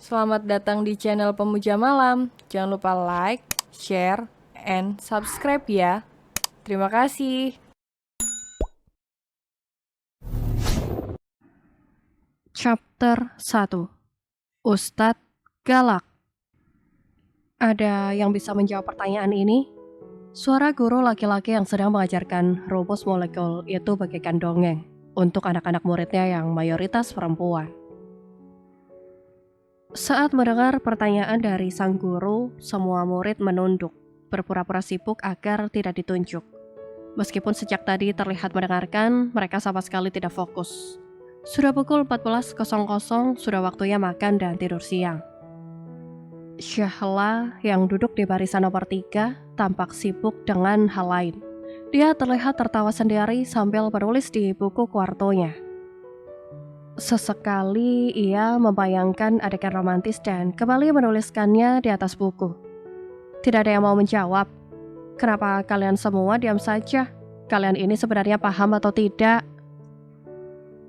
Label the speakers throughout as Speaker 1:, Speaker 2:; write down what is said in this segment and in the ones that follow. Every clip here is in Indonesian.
Speaker 1: Selamat datang di channel Pemuja Malam. Jangan lupa like, share, and subscribe ya. Terima kasih. Chapter 1. Ustadz Galak. Ada yang bisa menjawab pertanyaan ini? Suara guru laki-laki yang sedang mengajarkan rumus molekul itu bagaikan dongeng untuk anak-anak muridnya yang mayoritas perempuan. Saat mendengar pertanyaan dari sang guru, semua murid menunduk, berpura-pura sibuk agar tidak ditunjuk. Meskipun sejak tadi terlihat mendengarkan, mereka sama sekali tidak fokus. Sudah pukul 14.00, sudah waktunya makan dan tidur siang. Syahla yang duduk di barisan nomor 3 tampak sibuk dengan hal lain. Dia terlihat tertawa sendiri sambil menulis di buku kuartonya. Sesekali ia membayangkan adegan romantis dan kembali menuliskannya di atas buku. Tidak ada yang mau menjawab. Kenapa kalian semua diam saja? Kalian ini sebenarnya paham atau tidak?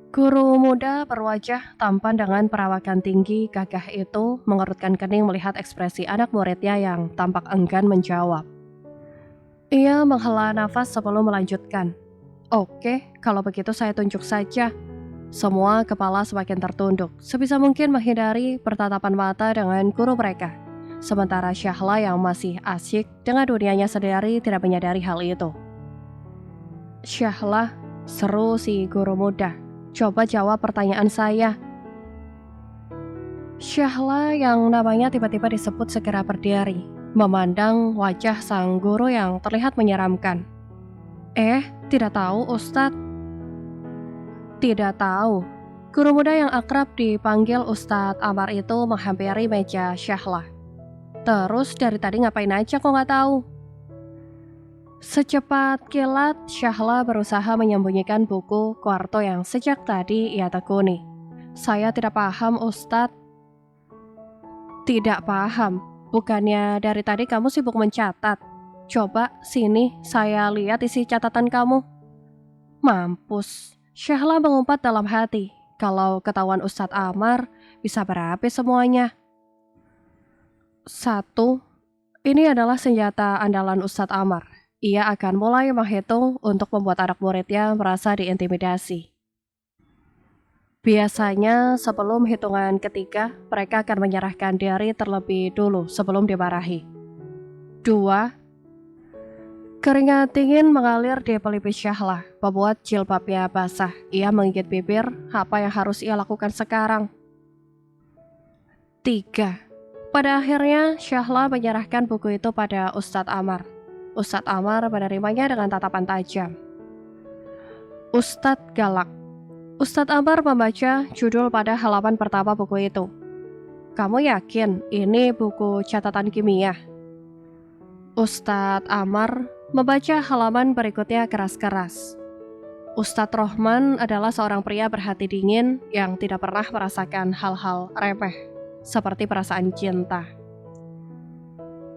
Speaker 1: Guru muda berwajah tampan dengan perawakan tinggi gagah itu mengerutkan kening melihat ekspresi anak muridnya yang tampak enggan menjawab. Ia menghela nafas sebelum melanjutkan. Oke, kalau begitu saya tunjuk saja. Semua kepala semakin tertunduk, sebisa mungkin menghindari pertatapan mata dengan guru mereka. Sementara Syahla yang masih asyik dengan dunianya sendiri tidak menyadari hal itu. Syahla, seru si guru muda. Coba jawab pertanyaan saya. Syahla yang namanya tiba-tiba disebut segera berdiri, memandang wajah sang guru yang terlihat menyeramkan. Tidak tahu Ustadz. Tidak tahu. Guru muda yang akrab dipanggil Ustadz Amar itu menghampiri meja Syahla. Terus dari tadi ngapain aja kok nggak tahu? Secepat kilat, Syahla berusaha menyembunyikan buku kuarto yang sejak tadi ia tekuni. Saya tidak paham, Ustadz. Tidak paham? Bukannya dari tadi kamu sibuk mencatat? Coba, sini, saya lihat isi catatan kamu. Mampus. Syahla mengumpat dalam hati. Kalau ketahuan Ustadz Amar, bisa berapi semuanya. 1. Ini adalah senjata andalan Ustadz Amar. Ia akan mulai menghitung untuk membuat anak muridnya merasa diintimidasi. Biasanya sebelum hitungan ketiga, mereka akan menyerahkan diri terlebih dulu sebelum dimarahi. 2. Keringat dingin mengalir di pelipis Syahla, membuat jilbabnya basah. Ia menggigit bibir, apa yang harus ia lakukan sekarang? 3. Pada akhirnya, Syahla menyerahkan buku itu pada Ustadz Amar. Ustadz Amar menerimanya dengan tatapan tajam. Ustadz Galak. Ustadz Amar membaca judul pada halaman pertama buku itu. Kamu yakin ini buku catatan kimia? Ustadz Amar membaca halaman berikutnya keras-keras. Ustadz Rohman adalah seorang pria berhati dingin yang tidak pernah merasakan hal-hal remeh, seperti perasaan cinta.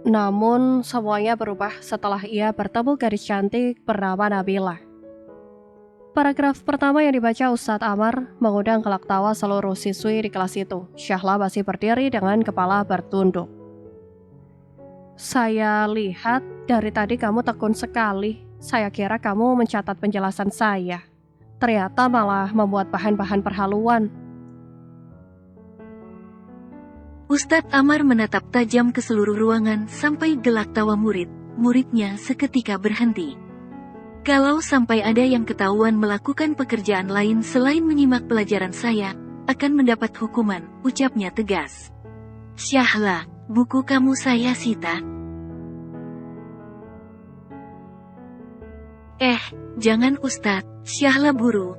Speaker 1: Namun, semuanya berubah setelah ia bertemu gadis cantik bernama Nabila. Paragraf pertama yang dibaca Ustadz Amar mengundang kelak tawa seluruh siswi di kelas itu. Syahla masih berdiri dengan kepala bertunduk. Saya lihat dari tadi kamu tekun sekali. Saya kira kamu mencatat penjelasan saya. Ternyata malah membuat bahan-bahan perhaluan.
Speaker 2: Ustadz Amar menatap tajam ke seluruh ruangan sampai gelak tawa muridnya seketika berhenti. Kalau sampai ada yang ketahuan melakukan pekerjaan lain selain menyimak pelajaran saya, akan mendapat hukuman, ucapnya tegas. Syahla, buku kamu saya sita. Jangan Ustadz, Syahla buru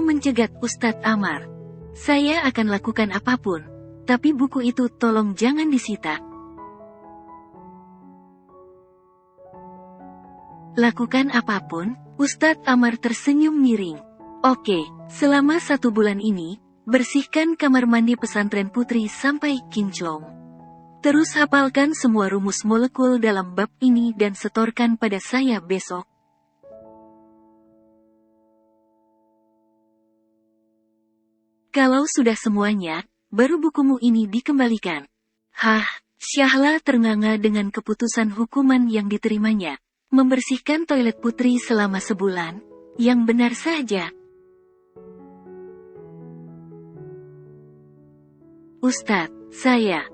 Speaker 2: mencegat Ustadz Amar. Saya akan lakukan apapun. Tapi buku itu tolong jangan disita. Lakukan apapun, Ustadz Amar tersenyum miring. Oke, selama 1 bulan ini, bersihkan kamar mandi pesantren putri sampai kinclong. Terus hafalkan semua rumus molekul dalam bab ini dan setorkan pada saya besok. Kalau sudah semuanya, baru bukumu ini dikembalikan. Hah, Syahla ternganga dengan keputusan hukuman yang diterimanya. Membersihkan toilet putri selama sebulan. Yang benar saja. Ustadz, saya.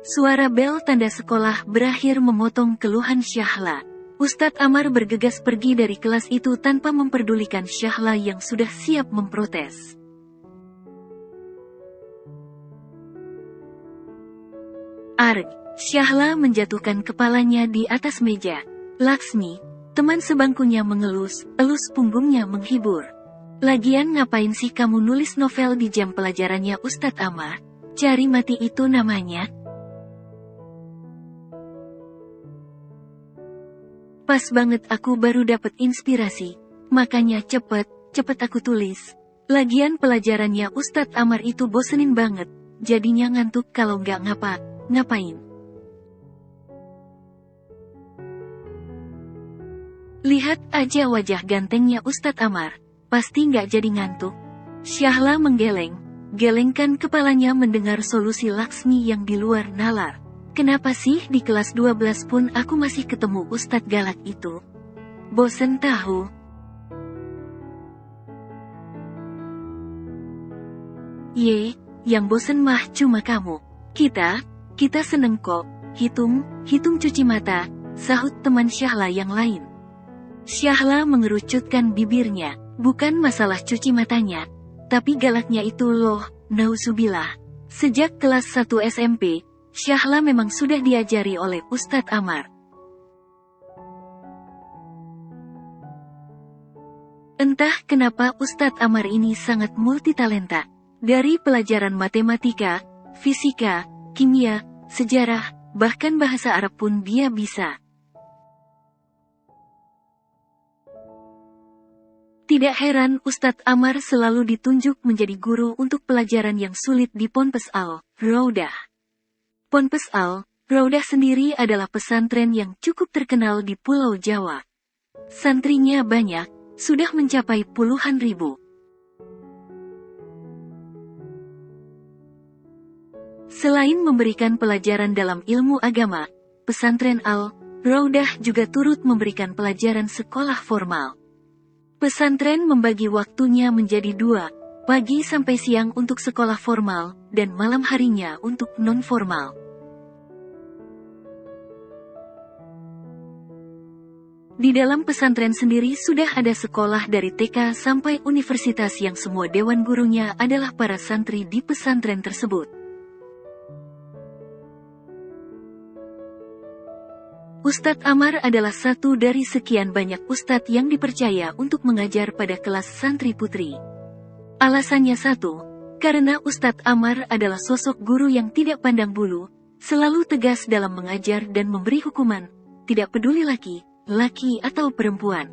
Speaker 2: Suara bel tanda sekolah berakhir memotong keluhan Syahla. Ustadz Amar bergegas pergi dari kelas itu tanpa memperdulikan Syahla yang sudah siap memprotes. Arg, Syahla menjatuhkan kepalanya di atas meja. Laksmi, teman sebangkunya mengelus, elus punggungnya menghibur. Lagian ngapain sih kamu nulis novel di jam pelajarannya Ustadz Amar? Cari mati itu namanya. Pas banget aku baru dapet inspirasi. Makanya cepet aku tulis. Lagian pelajarannya Ustadz Amar itu bosenin banget. Jadinya ngantuk kalau nggak ngapain. Lihat aja wajah gantengnya Ustadz Amar. Pasti nggak jadi ngantuk. Syahla gelengkan kepalanya mendengar solusi Laksmi yang di luar nalar. Kenapa sih di kelas 12 pun aku masih ketemu Ustadz galak itu? Bosen tahu. Yang bosen mah cuma kamu. Kita seneng kok. Hitung cuci mata, sahut teman Syahla yang lain. Syahla mengerucutkan bibirnya. Bukan masalah cuci matanya, tapi galaknya itu loh, nauzubillah. Sejak kelas 1 SMP, Syahla memang sudah diajari oleh Ustadz Amar. Entah kenapa Ustadz Amar ini sangat multitalenta. Dari pelajaran matematika, fisika, kimia, sejarah, bahkan bahasa Arab pun dia bisa. Tidak heran Ustadz Amar selalu ditunjuk menjadi guru untuk pelajaran yang sulit di Ponpes Al-Rawdah. Ponpes Al-Rawdah sendiri adalah pesantren yang cukup terkenal di Pulau Jawa. Santrinya banyak, sudah mencapai puluhan ribu. Selain memberikan pelajaran dalam ilmu agama, pesantren Al-Rawdah juga turut memberikan pelajaran sekolah formal. Pesantren membagi waktunya menjadi 2, pagi sampai siang untuk sekolah formal, dan malam harinya untuk non-formal. Di dalam pesantren sendiri sudah ada sekolah dari TK sampai universitas yang semua dewan gurunya adalah para santri di pesantren tersebut. Ustadz Amar adalah satu dari sekian banyak ustadz yang dipercaya untuk mengajar pada kelas santri putri. Alasannya satu, karena Ustadz Amar adalah sosok guru yang tidak pandang bulu, selalu tegas dalam mengajar dan memberi hukuman, tidak peduli laki atau perempuan.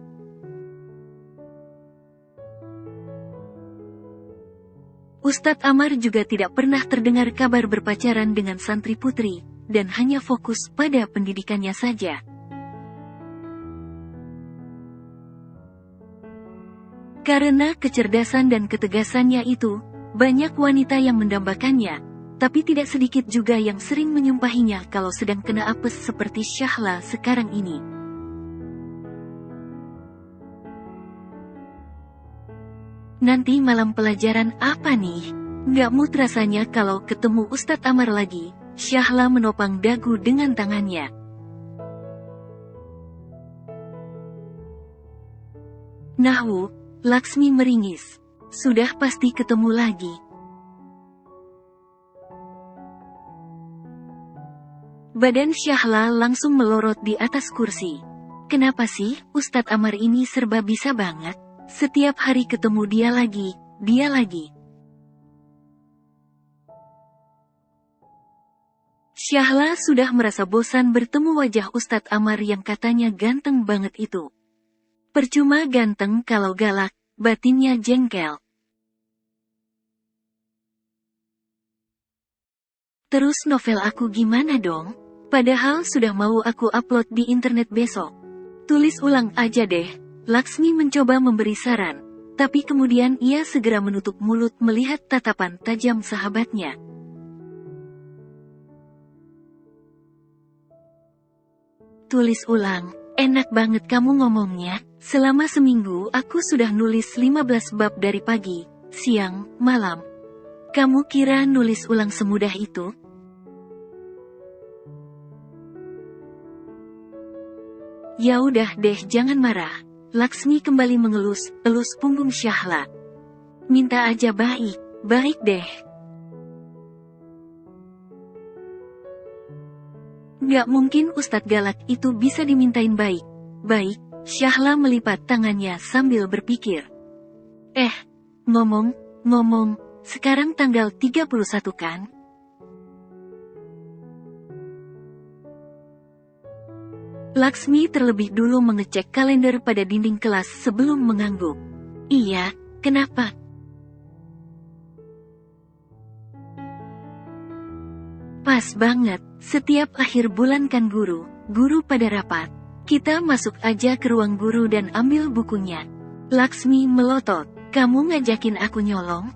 Speaker 2: Ustadz Amar juga tidak pernah terdengar kabar berpacaran dengan santri putri, dan hanya fokus pada pendidikannya saja. Karena kecerdasan dan ketegasannya itu, banyak wanita yang mendambakannya, tapi tidak sedikit juga yang sering menyumpahinya kalau sedang kena apes seperti Syahla sekarang ini. Nanti malam pelajaran apa nih? Nggak mood rasanya kalau ketemu Ustadz Amar lagi. Syahla menopang dagu dengan tangannya. Nahwu, Laksmi meringis. Sudah pasti ketemu lagi. Badan Syahla langsung melorot di atas kursi. Kenapa sih Ustadz Amar ini serba bisa banget? Setiap hari ketemu dia lagi. Syahla sudah merasa bosan bertemu wajah Ustadz Amar yang katanya ganteng banget itu. Percuma ganteng kalau galak, batinnya jengkel. Terus novel aku gimana dong? Padahal sudah mau aku upload di internet besok. Tulis ulang aja deh. Laksmi mencoba memberi saran. Tapi kemudian ia segera menutup mulut melihat tatapan tajam sahabatnya. Tulis ulang. Enak banget kamu ngomongnya. Selama seminggu aku sudah nulis 15 bab dari pagi, siang, malam. Kamu kira nulis ulang semudah itu? Ya udah deh, jangan marah. Laksmi kembali elus punggung Syahla. Minta aja baik, baik deh. Gak mungkin Ustadz galak itu bisa dimintain baik. Baik, Syahla melipat tangannya sambil berpikir. Ngomong, sekarang tanggal 31 kan? Laksmi terlebih dulu mengecek kalender pada dinding kelas sebelum mengangguk. Iya, kenapa? Pas banget, setiap akhir bulan kan guru pada rapat. Kita masuk aja ke ruang guru dan ambil bukunya. Laksmi melotot, kamu ngajakin aku nyolong?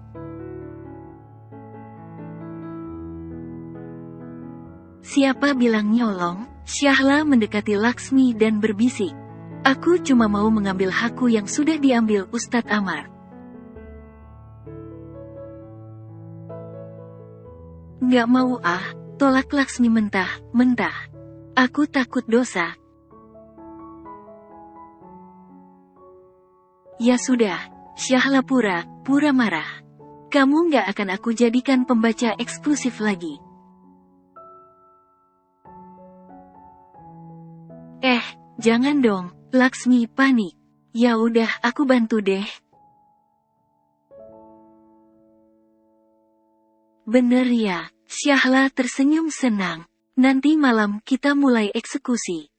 Speaker 2: Siapa bilang nyolong? Syahla mendekati Laksmi dan berbisik. Aku cuma mau mengambil hakku yang sudah diambil Ustadz Amar. Gak mau tolak Laksmi mentah. Aku takut dosa. Ya sudah, Syahla pura marah. Kamu gak akan aku jadikan pembaca eksklusif lagi. Jangan dong, Laksmi panik. Ya udah, aku bantu deh. Bener ya, Syahla tersenyum senang. Nanti malam kita mulai eksekusi.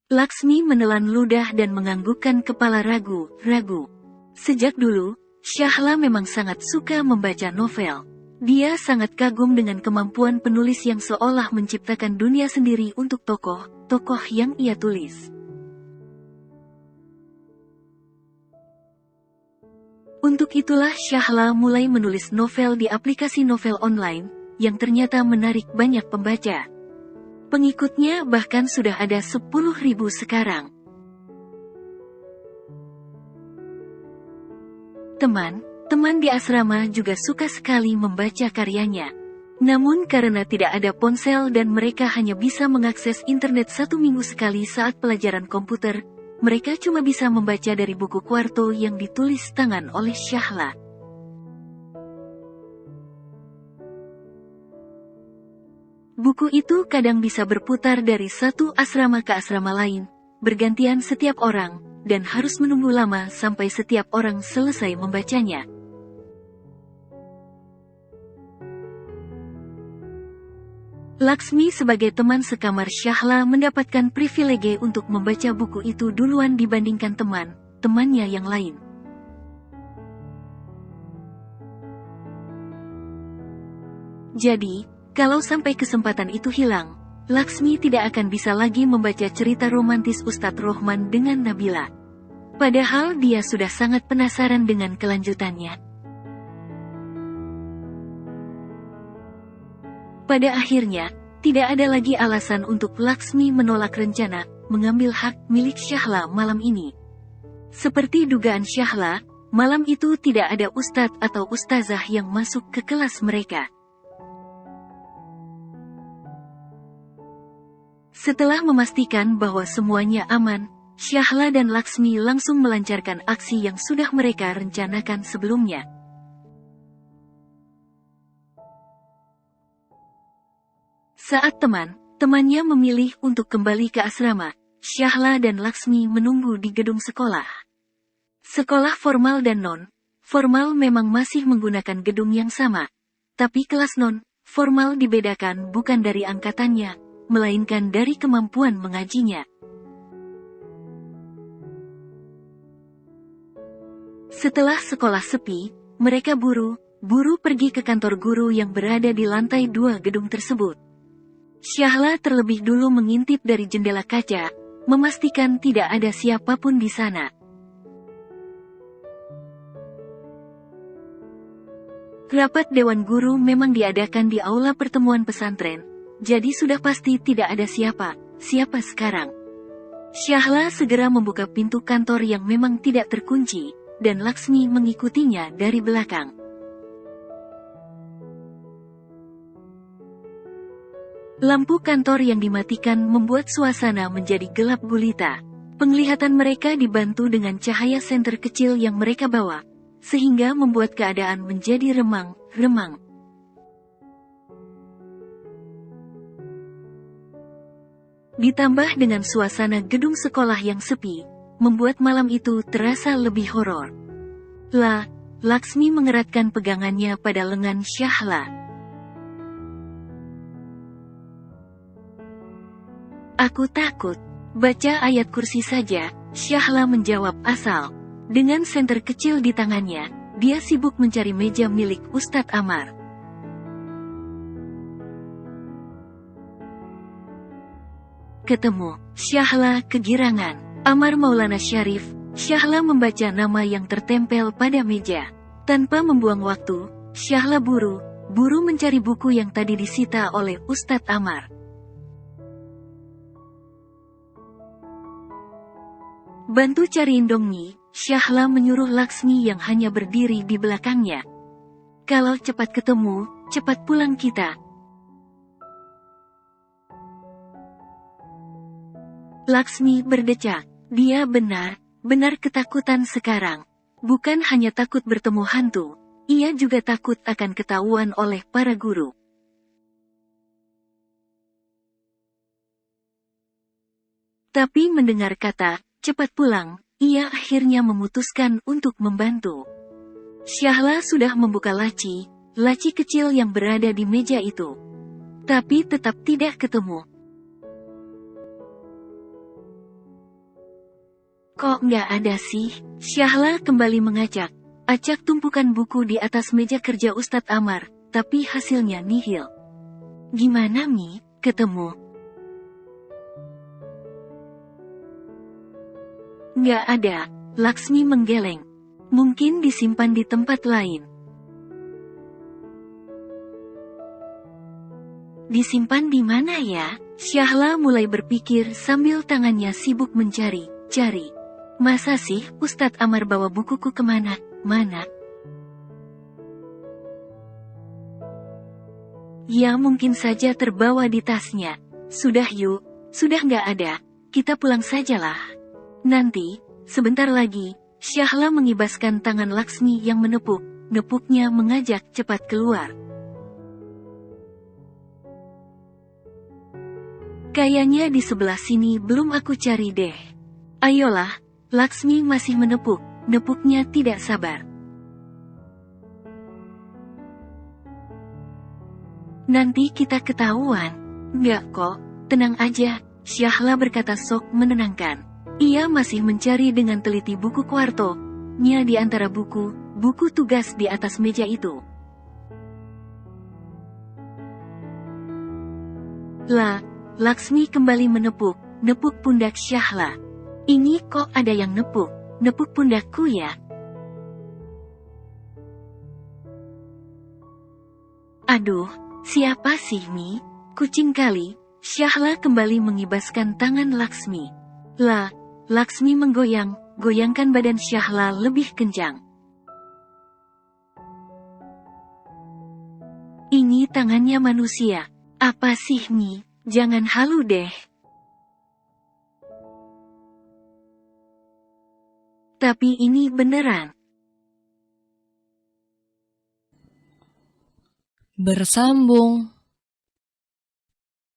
Speaker 2: Laksmi menelan ludah dan menganggukkan kepala ragu. Sejak dulu, Syahla memang sangat suka membaca novel. Dia sangat kagum dengan kemampuan penulis yang seolah menciptakan dunia sendiri untuk tokoh yang ia tulis. Untuk itulah Syahla mulai menulis novel di aplikasi novel online, yang ternyata menarik banyak pembaca. Pengikutnya bahkan sudah ada 10.000 sekarang. Teman di asrama juga suka sekali membaca karyanya. Namun karena tidak ada ponsel dan mereka hanya bisa mengakses internet 1 minggu sekali saat pelajaran komputer, mereka cuma bisa membaca dari buku kuarto yang ditulis tangan oleh Syahla. Buku itu kadang bisa berputar dari satu asrama ke asrama lain, bergantian setiap orang, dan harus menunggu lama sampai setiap orang selesai membacanya. Laksmi sebagai teman sekamar Syahla mendapatkan privilege untuk membaca buku itu duluan dibandingkan temannya yang lain. Jadi, kalau sampai kesempatan itu hilang, Laksmi tidak akan bisa lagi membaca cerita romantis Ustadz Rohman dengan Nabila. Padahal dia sudah sangat penasaran dengan kelanjutannya. Pada akhirnya, tidak ada lagi alasan untuk Laksmi menolak rencana mengambil hak milik Syahla malam ini. Seperti dugaan Syahla, malam itu tidak ada ustadz atau ustazah yang masuk ke kelas mereka. Setelah memastikan bahwa semuanya aman, Syahla dan Laksmi langsung melancarkan aksi yang sudah mereka rencanakan sebelumnya. Saat temannya memilih untuk kembali ke asrama, Syahla dan Laksmi menunggu di gedung sekolah. Sekolah formal dan non-formal memang masih menggunakan gedung yang sama, tapi kelas non-formal dibedakan bukan dari angkatannya, melainkan dari kemampuan mengajinya. Setelah sekolah sepi, mereka buru pergi ke kantor guru yang berada di lantai 2 gedung tersebut. Syahla terlebih dulu mengintip dari jendela kaca, memastikan tidak ada siapapun di sana. Rapat Dewan Guru memang diadakan di aula pertemuan pesantren, jadi sudah pasti tidak ada siapa sekarang. Syahla segera membuka pintu kantor yang memang tidak terkunci, dan Laksmi mengikutinya dari belakang. Lampu kantor yang dimatikan membuat suasana menjadi gelap gulita. Penglihatan mereka dibantu dengan cahaya senter kecil yang mereka bawa, sehingga membuat keadaan menjadi remang-remang. Ditambah dengan suasana gedung sekolah yang sepi, membuat malam itu terasa lebih horor. Laksmi mengeratkan pegangannya pada lengan Syahla. Aku takut. Baca ayat kursi saja, Syahla menjawab asal. Dengan senter kecil di tangannya, dia sibuk mencari meja milik Ustadz Amar. Ketemu. Syahla kegirangan. Amar Maulana Syarif. Syahla membaca nama yang tertempel pada meja. Tanpa membuang waktu, Syahla buru mencari buku yang tadi disita oleh Ustadz Amar. Bantu cariin dong Nyi, Syahla menyuruh Laksmi yang hanya berdiri di belakangnya. Kalau cepat ketemu, cepat pulang kita. Laksmi berdecak. Dia benar ketakutan sekarang. Bukan hanya takut bertemu hantu, ia juga takut akan ketahuan oleh para guru. Tapi mendengar kata cepat pulang, ia akhirnya memutuskan untuk membantu. Syahla sudah membuka laci kecil yang berada di meja itu. Tapi tetap tidak ketemu. Kok nggak ada sih? Syahla kembali mengacak tumpukan buku di atas meja kerja Ustadz Amar, tapi hasilnya nihil. Gimana Mi, ketemu? Nggak ada, Laksmi menggeleng. Mungkin disimpan di tempat lain. Disimpan di mana ya? Syahla mulai berpikir sambil tangannya sibuk mencari. Masa sih Ustadz Amar bawa bukuku kemana? Ya mungkin saja terbawa di tasnya. Sudah yuk, sudah nggak ada, kita pulang sajalah. Nanti, sebentar lagi, Syahla mengibaskan tangan Laksmi yang nepuknya mengajak cepat keluar. Kayaknya di sebelah sini belum aku cari deh. Ayolah, Laksmi masih nepuknya tidak sabar. Nanti kita ketahuan. Nggak kok, tenang aja, Syahla berkata sok menenangkan. Ia masih mencari dengan teliti buku kuarto-nya di antara buku tugas di atas meja itu. Laksmi kembali menepuk pundak Syahla. Ini kok ada yang nepuk pundakku ya? Aduh, siapa sih Mi? Kucing kali. Syahla kembali mengibaskan tangan Laksmi. Laksmi goyangkan badan Syahla lebih kencang. Ini tangannya manusia. Apa sih Mi? Jangan halu deh. Tapi ini beneran.
Speaker 1: Bersambung.